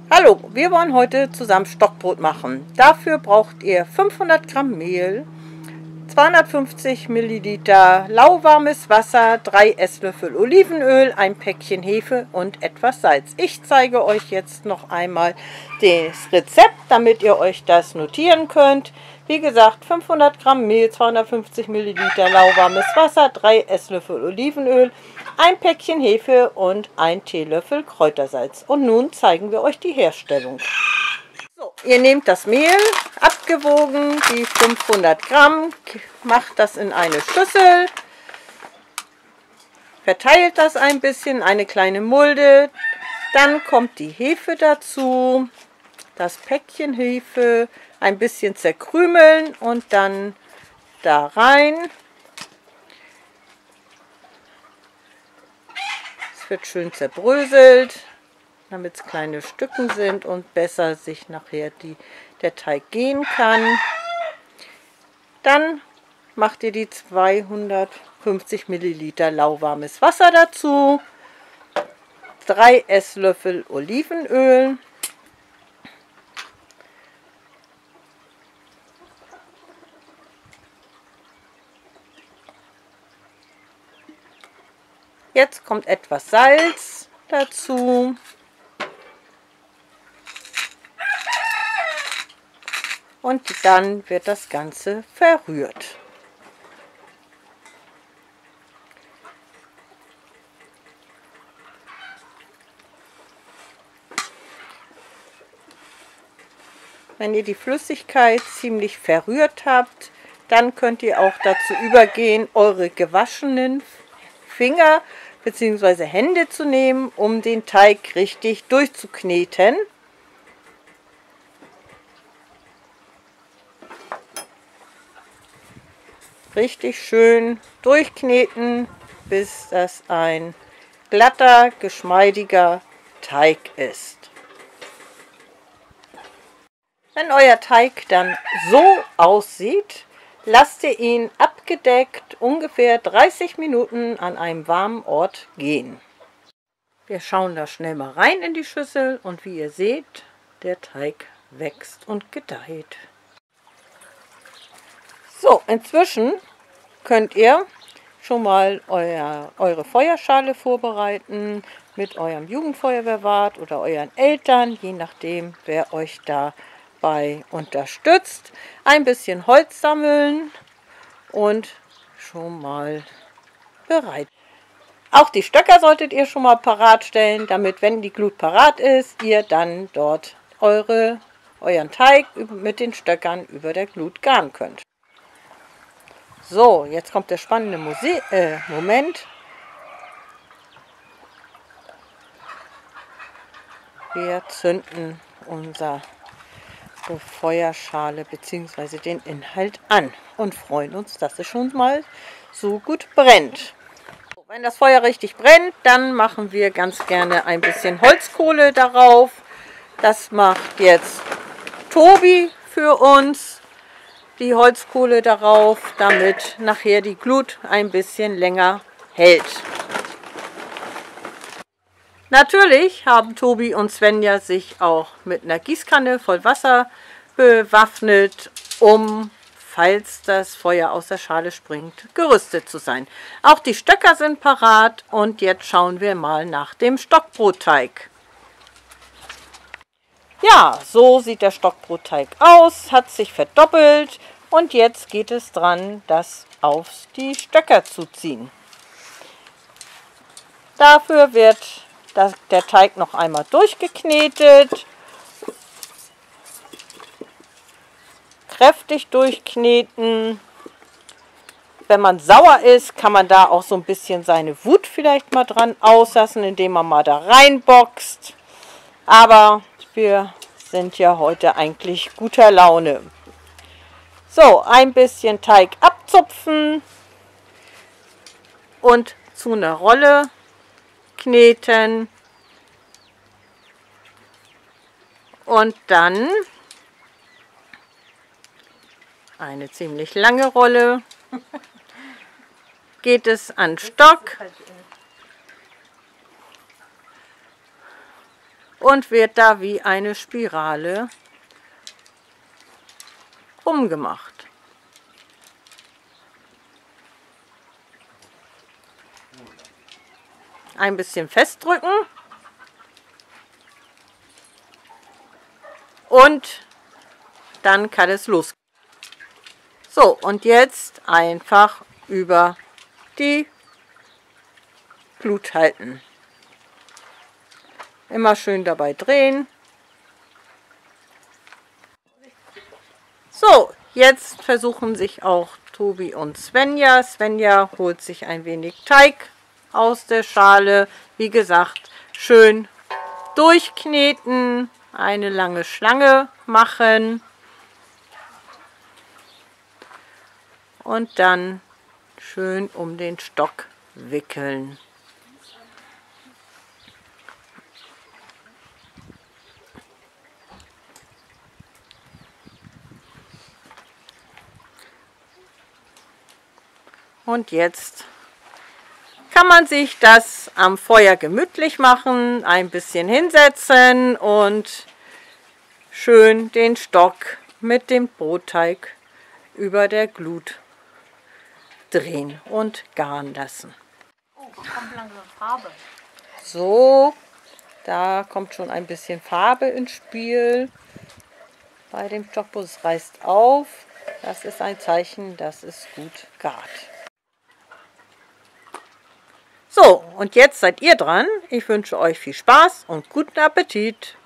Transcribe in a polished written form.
Hallo, wir wollen heute zusammen Stockbrot machen. Dafür braucht ihr 500 Gramm Mehl, 250 Milliliter lauwarmes Wasser, 3 Esslöffel Olivenöl, ein Päckchen Hefe und etwas Salz. Ich zeige euch jetzt noch einmal das Rezept, damit ihr euch das notieren könnt. Wie gesagt, 500 Gramm Mehl, 250 Milliliter lauwarmes Wasser, 3 Esslöffel Olivenöl, ein Päckchen Hefe und ein Teelöffel Kräutersalz. Und nun zeigen wir euch die Herstellung. So, ihr nehmt das Mehl, abgewogen, die 500 Gramm, macht das in eine Schüssel, verteilt das ein bisschen, eine kleine Mulde, dann kommt die Hefe dazu, das Päckchen Hefe, ein bisschen zerkrümeln und dann da rein. Es wird schön zerbröselt, damit es kleine Stücken sind und besser sich nachher der Teig gehen kann. Dann macht ihr die 250 Milliliter lauwarmes Wasser dazu, 3 Esslöffel Olivenöl, jetzt kommt etwas Salz dazu. Und dann wird das Ganze verrührt. Wenn ihr die Flüssigkeit ziemlich verrührt habt, dann könnt ihr auch dazu übergehen, eure gewaschenen Finger bzw. Hände zu nehmen, um den Teig richtig durchzukneten. Richtig schön durchkneten, bis das ein glatter, geschmeidiger Teig ist. Wenn euer Teig dann so aussieht, lasst ihr ihn abgedeckt ungefähr 30 Minuten an einem warmen Ort gehen. Wir schauen da schnell mal rein in die Schüssel und wie ihr seht, der Teig wächst und gedeiht. So, inzwischen könnt ihr schon mal eure Feuerschale vorbereiten mit eurem Jugendfeuerwehrwart oder euren Eltern, je nachdem, wer euch dabei unterstützt. Ein bisschen Holz sammeln und schon mal bereit. Auch die Stöcker solltet ihr schon mal parat stellen, damit, wenn die Glut parat ist, ihr dann dort euren Teig mit den Stöckern über der Glut garen könnt. So, jetzt kommt der spannende Moment. Wir zünden unsere Feuerschale bzw. den Inhalt an und freuen uns, dass es schon mal so gut brennt. Wenn das Feuer richtig brennt, dann machen wir ganz gerne ein bisschen Holzkohle darauf. Das macht jetzt Tobi für uns. Die Holzkohle darauf, damit nachher die Glut ein bisschen länger hält. Natürlich haben Tobi und Svenja sich auch mit einer Gießkanne voll Wasser bewaffnet, um, falls das Feuer aus der Schale springt, gerüstet zu sein. Auch die Stöcker sind parat und jetzt schauen wir mal nach dem Stockbrotteig. Ja, so sieht der Stockbrotteig aus, hat sich verdoppelt und jetzt geht es dran, das auf die Stöcker zu ziehen. Dafür wird der Teig noch einmal durchgeknetet, kräftig durchkneten. Wenn man sauer ist, kann man da auch so ein bisschen seine Wut vielleicht mal dran auslassen, indem man mal da reinboxt. Aber wir sind ja heute eigentlich guter Laune. So, ein bisschen Teig abzupfen und zu einer Rolle kneten. Und dann eine ziemlich lange Rolle. Geht es an Stock. und wird da wie eine Spirale umgemacht. Ein bisschen festdrücken und dann kann es losgehen. So, und jetzt einfach über die Glut halten. Immer schön dabei drehen. So, jetzt versuchen sich auch Tobi und Svenja. Svenja holt sich ein wenig Teig aus der Schale. Wie gesagt, schön durchkneten, eine lange Schlange machen und dann schön um den Stock wickeln. Und jetzt kann man sich das am Feuer gemütlich machen, ein bisschen hinsetzen und schön den Stock mit dem Brotteig über der Glut drehen und garen lassen. Oh, kommt langsam Farbe. So, da kommt schon ein bisschen Farbe ins Spiel. Bei dem Stockbrot, es reißt auf. Das ist ein Zeichen, dass es gut gart. So, und jetzt seid ihr dran. Ich wünsche euch viel Spaß und guten Appetit.